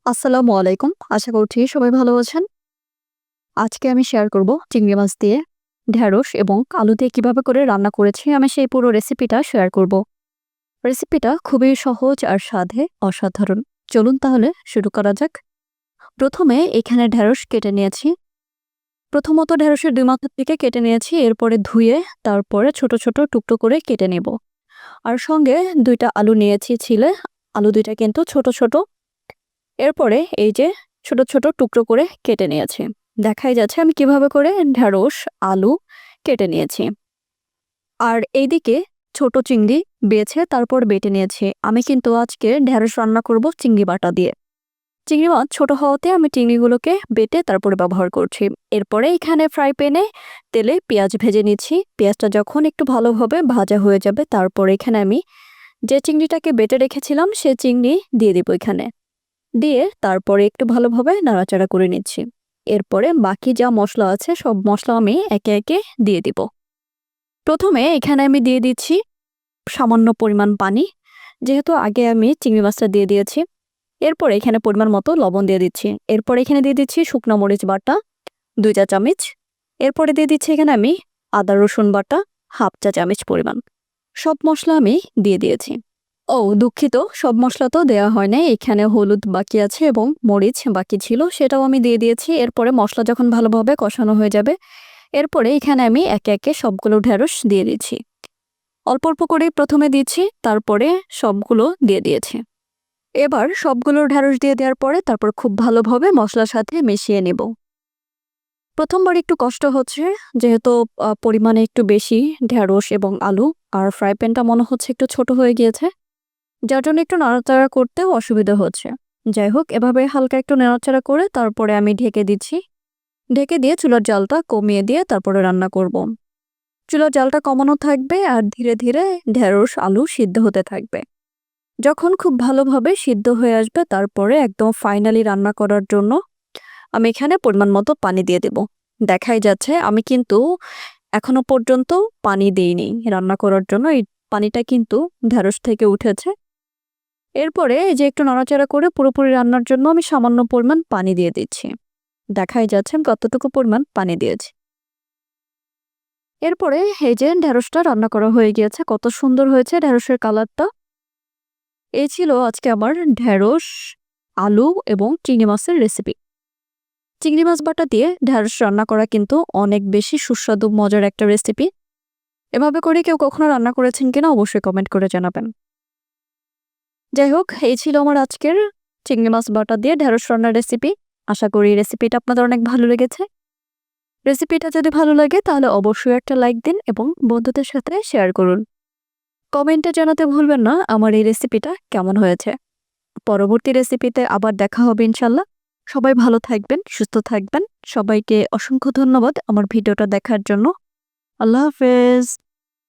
আসসালামু আলাইকুম। আশা করছি সবাই ভালো আছেন। আজকে আমি শেয়ার করব চিংড়ি মাছ দিয়ে ঢেঁড়স এবং আলু দিয়ে কিভাবে করে রান্না করেছি আমি সেই পুরো রেসিপিটা শেয়ার করব। রেসিপিটা খুবই সহজ আর স্বাদে অসাধারণ। চলুন তাহলে শুরু করা যাক। প্রথমে এখানে ঢেঁড়স কেটে নিয়েছি। প্রথমত ঢেঁড়সের ২ মাথা থেকে কেটে নিয়েছি, এরপরে ধুয়ে তারপরে ছোট, ছোট টুকরো করে কেটে নেব। আর সঙ্গে ২ টা আলু নিয়েছি ছিলে। আলু ২ টা কিন্তু ছোট, ছোট। এরপরে এই যে ছোট, ছোট টুকরো করে কেটে নিয়েছি। দেখাই যাচ্ছে আমি কিভাবে করে ঢেঁড়স, আলু কেটে নিয়েছি। আর এইদিকে ছোট চিংড়ি বেছে তারপর বেটে নিয়েছি। আমি কিন্তু আজকে ঢেঁড়স রান্না করব চিংড়ি বাটা দিয়ে। চিংড়ি মাছ ছোট হওয়াতে আমি চিংড়িগুলোকে বেটে তারপরে ব্যবহার করছি। এরপরে এখানে ফ্রাই প্যানে তেলে পেঁয়াজ ভেজে নিচ্ছি। পেঁয়াজটা যখন একটু ভালোভাবে ভাজা হয়ে যাবে তারপর এখানে আমি যে চিংড়িটাকে বেটে রেখেছিলাম সে চিংড়ি দিয়ে দিব এখানে। দিয়ে তারপরে একটু ভালোভাবে নাড়াচাড়া করে নিচ্ছি। এরপরে বাকি যা মশলা আছে সব মশলা আমি একে একে দিয়ে দিব। প্রথমে এখানে আমি দিয়ে দিচ্ছি সামান্য পরিমাণ পানি, যেহেতু আগে আমি চিংড়ি মাছটা দিয়ে দিয়েছি। এরপরে এখানে পরিমাণ মতো লবণ দিয়ে দিচ্ছি। এরপর এখানে দিয়ে দিচ্ছি শুকনো মরিচ বাটা ২ চা চামচ। এরপরে দিয়ে দিচ্ছি এখানে আমি আদা রসুন বাটা ১/২ চা চামচ পরিমাণ। সব মশলা আমি দিয়ে দিয়েছি। ও দুঃখিত, সব মসলা তো দেওয়া হয় নাই। এখানে হলুদ বাকি আছে এবং মরিচ বাকি ছিল, সেটাও আমি দিয়ে দিয়েছি। এরপরে মসলা যখন ভালোভাবে কষানো হয়ে যাবে, এরপরে এখানে আমি একে একে সবগুলো ঢেঁড়স দিয়ে দিচ্ছি। অল্প অল্প করেই প্রথমে দিচ্ছি, তারপরে সবগুলো দিয়ে দিয়েছি। এবার সবগুলো ঢেঁড়স দিয়ে দেওয়ার পরে তারপর খুব ভালোভাবে মশলার সাথে মিশিয়ে নেব। প্রথমবার একটু কষ্ট হচ্ছে, যেহেতু পরিমাণে একটু বেশি ঢেঁড়স এবং আলু, আর ফ্রাই প্যানটা মনে হচ্ছে একটু ছোট হয়ে গিয়েছে, যার জন্য একটু নাড়াচাড়া করতেও অসুবিধা হচ্ছে। যাই হোক, এভাবে হালকা একটু নাড়াচাড়া করে তারপরে আমি ঢেকে দিচ্ছি। ঢেকে দিয়ে চুলার জালটা কমিয়ে দিয়ে তারপরে রান্না করব। চুলার জালটা কমানো থাকবে আর ধীরে ধীরে ঢেঁড়স আলু সিদ্ধ হতে থাকবে। যখন খুব ভালোভাবে সিদ্ধ হয়ে আসবে তারপরে একদম ফাইনালি রান্না করার জন্য আমি এখানে পরিমাণ মতো পানি দিয়ে দেব। দেখাই যাচ্ছে আমি কিন্তু এখনো পর্যন্ত পানি দেইনি রান্না করার জন্য। এই পানিটা কিন্তু ঢেঁড়স থেকে উঠেছে। এরপরে এই যে একটু নাড়াচাড়া করে পুরোপুরি রান্নার জন্য আমি সামান্য পরিমাণ পানি দিয়ে দিচ্ছি। দেখাই যাচ্ছে আমি কতটুকু পরিমাণ পানি দিয়েছি। এরপরে এই যে ঢেঁড়সটা রান্না করা হয়ে গিয়েছে, কত সুন্দর হয়েছে ঢেঁড়সের কালারটা। এই ছিল আজকে আমার ঢেঁড়স, আলু এবং চিংড়ি মাছের রেসিপি। চিংড়ি মাছ বাটা দিয়ে ঢেঁড়স রান্না করা কিন্তু অনেক বেশি সুস্বাদু মজার একটা রেসিপি। এভাবে করে কেউ কখনো রান্না করেছেন কিনা অবশ্যই কমেন্ট করে জানাবেন। যাই হোক, এই ছিল আমার আজকের চিংড়ি মাছ বাটা দিয়ে ঢেঁড়স রান্নার রেসিপি। আশা করি রেসিপিটা আপনাদের অনেক ভালো লেগেছে। রেসিপিটা যদি ভালো লাগে তাহলে অবশ্যই একটা লাইক দিন এবং বন্ধুদের সাথে শেয়ার করুন। কমেন্টে জানাতে ভুলবেন না আমার এই রেসিপিটা কেমন হয়েছে। পরবর্তী রেসিপিতে আবার দেখা হবে ইনশাল্লাহ। সবাই ভালো থাকবেন, সুস্থ থাকবেন। সবাইকে অসংখ্য ধন্যবাদ আমার ভিডিওটা দেখার জন্য। আল্লাহ হাফেজ।